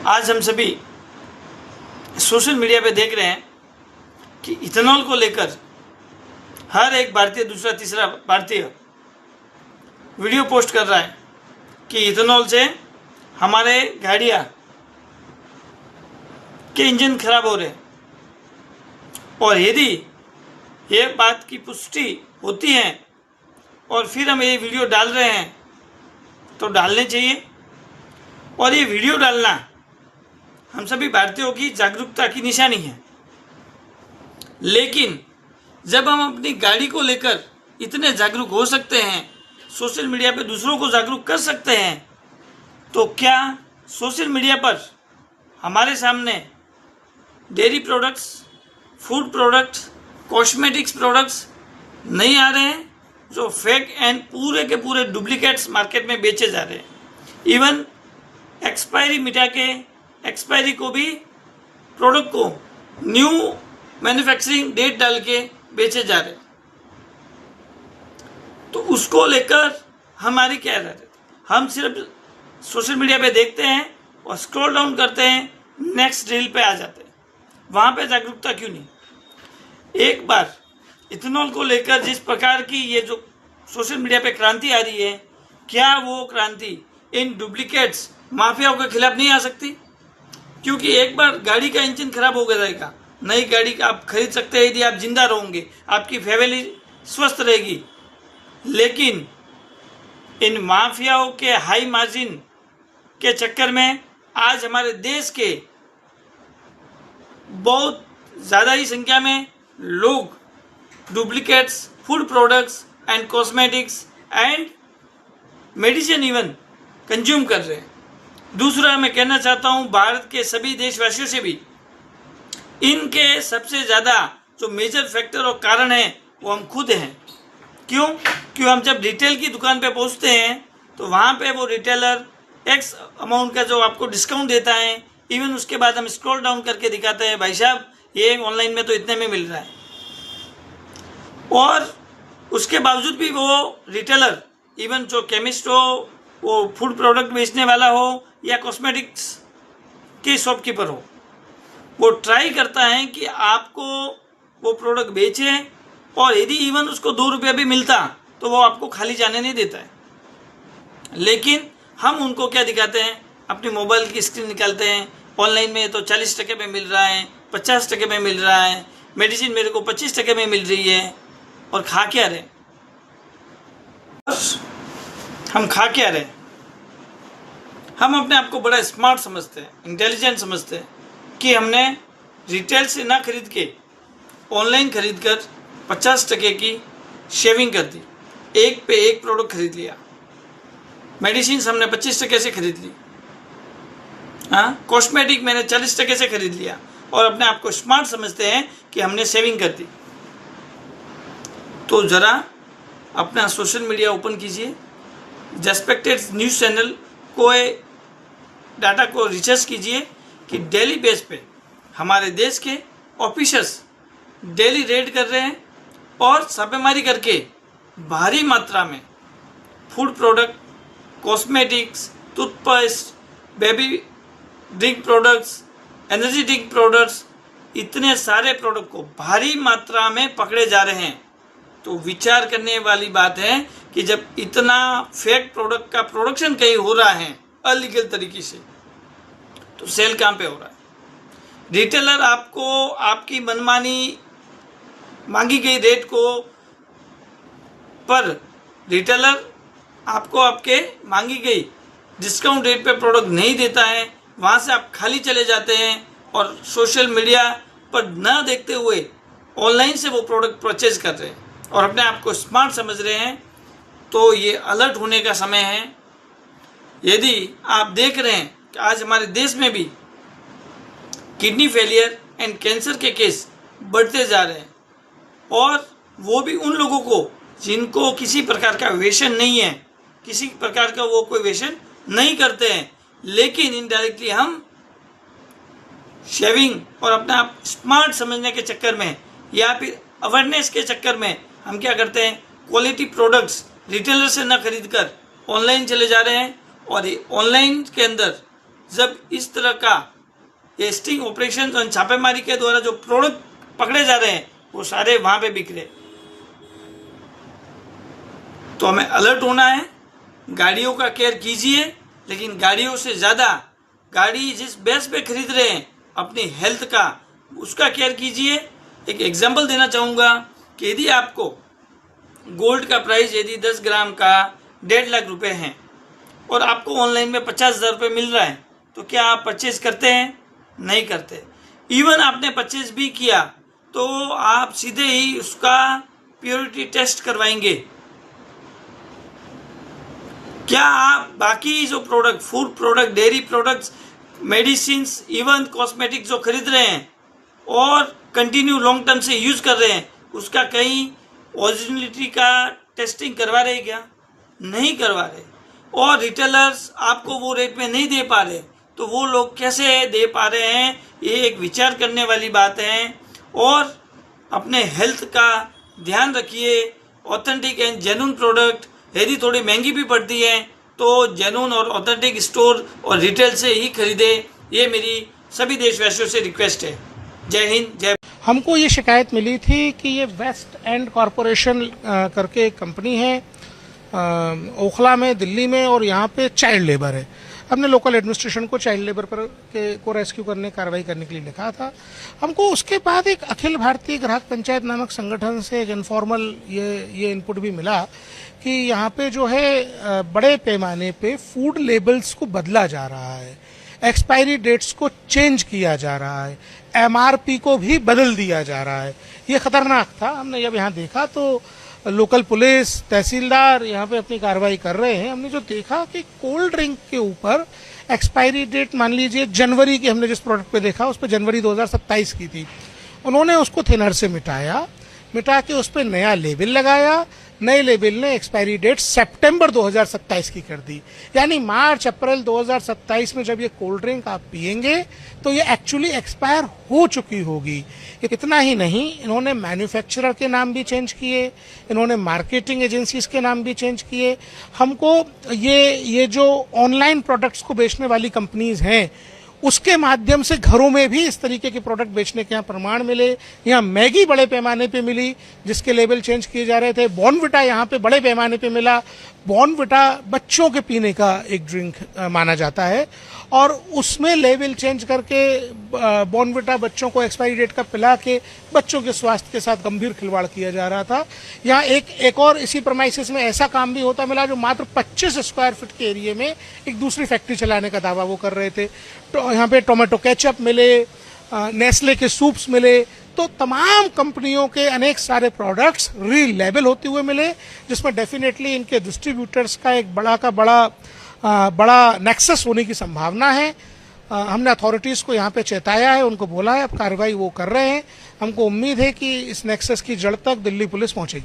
आज हम सभी सोशल मीडिया पे देख रहे हैं कि इथेनॉल को लेकर हर एक भारतीय दूसरा तीसरा भारतीय वीडियो पोस्ट कर रहा है कि इथेनॉल से हमारे गाड़ियाँ के इंजन खराब हो रहे हैं। और यदि ये बात की पुष्टि होती है और फिर हम ये वीडियो डाल रहे हैं तो डालने चाहिए। और ये वीडियो डालना हम सभी भारतीयों की जागरूकता की निशानी है। लेकिन जब हम अपनी गाड़ी को लेकर इतने जागरूक हो सकते हैं, सोशल मीडिया पे दूसरों को जागरूक कर सकते हैं, तो क्या सोशल मीडिया पर हमारे सामने dairy products, food products, cosmetics products नहीं आ रहे हैं जो फेक एंड पूरे के पूरे डुप्लीकेट्स मार्केट में बेचे जा रहे हैं। इवन एक्सपायरी मिटा के एक्सपायरी को भी प्रोडक्ट को न्यू मैन्युफैक्चरिंग डेट डाल के बेचे जा रहे हैं। तो उसको लेकर हमारी क्या राय है? हम सिर्फ सोशल मीडिया पे देखते हैं और स्क्रॉल डाउन करते हैं, नेक्स्ट रील पे आ जाते हैं। वहाँ पे जागरूकता क्यों नहीं? एक बार इथेनॉल को लेकर जिस प्रकार की ये जो सोशल मीडिया पे क्रांति आ रही है, क्या वो क्रांति इन डुप्लीकेट्स माफियाओं के खिलाफ नहीं आ सकती? क्योंकि एक बार गाड़ी का इंजन खराब हो जाएगा, नई गाड़ी आप खरीद सकते हैं यदि आप जिंदा रहोगे, आपकी फैमिली स्वस्थ रहेगी। लेकिन इन माफियाओं के हाई मार्जिन के चक्कर में आज हमारे देश के बहुत ज़्यादा ही संख्या में लोग duplicates, food products and cosmetics and medicine even consume कर रहे हैं। दूसरा मैं कहना चाहता हूँ भारत के सभी देशवासियों से भी, इनके सबसे ज़्यादा जो मेजर फैक्टर और कारण है वो हम खुद हैं। क्यों? क्यों हम जब रिटेल की दुकान पे पहुँचते हैं तो वहाँ पे वो रिटेलर एक्स अमाउंट का जो आपको डिस्काउंट देता है, इवन उसके बाद हम स्क्रॉल डाउन करके दिखाते हैं, भाई साहब ये ऑनलाइन में तो इतने में मिल रहा है। और उसके बावजूद भी वो रिटेलर, इवन जो केमिस्ट हो, वो फूड प्रोडक्ट बेचने वाला हो या कॉस्मेटिक्स के शॉपकीपर हो, वो ट्राई करता है कि आपको वो प्रोडक्ट बेचे, और यदि इवन उसको 2 रुपया भी मिलता तो वो आपको खाली जाने नहीं देता है। लेकिन हम उनको क्या दिखाते हैं? अपनी मोबाइल की स्क्रीन निकालते हैं, ऑनलाइन में तो 40% में मिल रहा है, 50% में मिल रहा है, मेडिसिन मेरे को 25% में मिल रही है। और खा क्या रहे? हम खा क्या रहे? हम अपने आप को बड़ा स्मार्ट समझते हैं, इंटेलिजेंट समझते हैं कि हमने रिटेल से ना खरीद के ऑनलाइन खरीद कर 50% की शेविंग कर दी, एक पे एक प्रोडक्ट खरीद लिया। मेडिसिन हमने 25% से खरीद ली, हाँ, कॉस्मेटिक मैंने 40% से खरीद लिया, और अपने आप को स्मार्ट समझते हैं कि हमने सेविंग कर दी। तो ज़रा अपना सोशल मीडिया ओपन कीजिए, रेस्पेक्टेड न्यूज़ चैनल को डाटा को रिसर्च कीजिए कि डेली बेस पे हमारे देश के ऑफिसर्स डेली रेड कर रहे हैं और छापेमारी करके भारी मात्रा में food product, cosmetics, toothpaste, baby drink products, energy drink products, इतने सारे प्रोडक्ट को भारी मात्रा में पकड़े जा रहे हैं। तो विचार करने वाली बात है कि जब इतना फेक प्रोडक्ट का प्रोडक्शन कहीं हो रहा है अलीगल तरीके से, तो सेल कहाँ पे हो रहा है? रिटेलर आपको आपकी मनमानी मांगी गई रेट को पर रिटेलर आपको आपके मांगी गई डिस्काउंट रेट पे प्रोडक्ट नहीं देता है, वहाँ से आप खाली चले जाते हैं और सोशल मीडिया पर न देखते हुए ऑनलाइन से वो प्रोडक्ट परचेज कर रहे हैं और अपने आप को स्मार्ट समझ रहे हैं। तो ये अलर्ट होने का समय है। यदि आप देख रहे हैं कि आज हमारे देश में भी किडनी फेलियर एंड कैंसर के केस बढ़ते जा रहे हैं, और वो भी उन लोगों को जिनको किसी प्रकार का व्यसन नहीं है, किसी प्रकार का वो कोई व्यसन नहीं करते हैं, लेकिन इनडायरेक्टली हम शेविंग और अपना आप स्मार्ट समझने के चक्कर में या फिर अवेयरनेस के चक्कर में हम क्या करते हैं? क्वालिटी प्रोडक्ट्स रिटेलर से न खरीद कर ऑनलाइन चले जा रहे हैं, और ऑनलाइन के अंदर जब इस तरह का ये स्टिंग ऑपरेशन और छापेमारी के द्वारा जो प्रोडक्ट पकड़े जा रहे हैं वो सारे वहां पे बिक रहे। तो हमें अलर्ट होना है, गाड़ियों का केयर कीजिए, लेकिन गाड़ियों से ज़्यादा गाड़ी जिस बेस पे खरीद रहे हैं अपनी हेल्थ का, उसका केयर कीजिए। एक एग्जांपल देना चाहूँगा कि यदि आपको गोल्ड का प्राइस यदि 10 ग्राम का 1.5 लाख रुपए है और आपको ऑनलाइन में 50,000 रुपये मिल रहा है, तो क्या आप परचेज करते हैं? नहीं करते। इवन आपने परचेज भी किया तो आप सीधे ही उसका प्योरिटी टेस्ट करवाएंगे। क्या आप बाकी जो product, food product, dairy products, medicines, even cosmetics जो खरीद रहे हैं और कंटिन्यू लॉन्ग टर्म से यूज कर रहे हैं, उसका कहीं ओरिजिनलिटी का टेस्टिंग करवा रहे क्या? नहीं करवा रहे। और रिटेलर्स आपको वो रेट में नहीं दे पा रहे, तो वो लोग कैसे दे पा रहे हैं? ये एक विचार करने वाली बात है। और अपने हेल्थ का ध्यान रखिए। ऑथेंटिक एंड जेन्युइन प्रोडक्ट यदि थोड़ी महंगी भी पड़ती है तो जेन्युइन और ऑथेंटिक स्टोर और रिटेल से ही खरीदे। ये मेरी सभी देशवासियों से रिक्वेस्ट है। जय हिंद, जय। हमको ये शिकायत मिली थी कि ये वेस्ट एंड कॉरपोरेशन करके एक कंपनी है ओखला में, दिल्ली में, और यहाँ पे चाइल्ड लेबर है। हमने लोकल एडमिनिस्ट्रेशन को चाइल्ड लेबर पर को रेस्क्यू करने, कार्रवाई करने के लिए लिखा था। हमको उसके बाद एक अखिल भारतीय ग्राहक पंचायत नामक संगठन से एक इनफॉर्मल ये इनपुट भी मिला कि यहाँ पे जो है बड़े पैमाने पे फूड लेबल्स को बदला जा रहा है, एक्सपायरी डेट्स को चेंज किया जा रहा है, एमआरपी को भी बदल दिया जा रहा है। ये खतरनाक था। हमने जब यहाँ देखा तो लोकल पुलिस, तहसीलदार यहाँ पे अपनी कार्रवाई कर रहे हैं। हमने जो देखा कि कोल्ड ड्रिंक के ऊपर एक्सपायरी डेट मान लीजिए जनवरी की, हमने जिस प्रोडक्ट पे देखा उस पर जनवरी 2027 की थी। उन्होंने उसको थिनर से मिटा के उस पर नया लेबल लगाया। नए लेबल ने एक्सपायरी डेट सितंबर 2027 की कर दी। यानी मार्च अप्रैल 2027 में जब ये कोल्ड ड्रिंक आप पिएंगे तो ये एक्चुअली एक्सपायर हो चुकी होगी। इतना ही नहीं, इन्होंने मैन्युफैक्चरर के नाम भी चेंज किए, इन्होंने मार्केटिंग एजेंसीज के नाम भी चेंज किए। हमको ये जो ऑनलाइन प्रोडक्ट्स को बेचने वाली कंपनीज हैं उसके माध्यम से घरों में भी इस तरीके के प्रोडक्ट बेचने के यहाँ प्रमाण मिले। यहाँ मैगी बड़े पैमाने पे मिली जिसके लेबल चेंज किए जा रहे थे। बॉर्नविटा यहाँ पे बड़े पैमाने पे मिला। बॉर्नविटा बच्चों के पीने का एक ड्रिंक माना जाता है और उसमें लेबल चेंज करके बॉर्नविटा बच्चों को एक्सपायरी डेट का पिला के बच्चों के स्वास्थ्य के साथ गंभीर खिलवाड़ किया जा रहा था। यहाँ एक और इसी प्रमाइसिस में ऐसा काम भी होता मिला जो मात्र 25 स्क्वायर फीट के एरिया में एक दूसरी फैक्ट्री चलाने का दावा वो कर रहे थे। तो यहाँ पे टोमेटो केचप मिले, नेस्ले के सूप्स मिले। तो तमाम कंपनियों के अनेक सारे प्रोडक्ट्स रीलेबल होते हुए मिले, जिसमें डेफिनेटली इनके डिस्ट्रीब्यूटर्स का एक बड़ा नेक्सस होने की संभावना है। हमने अथॉरिटीज को यहाँ पे चेताया है, उनको बोला है, अब कार्रवाई वो कर रहे हैं। हमको उम्मीद है कि इस नेक्सस की जड़ तक दिल्ली पुलिस पहुंचेगी।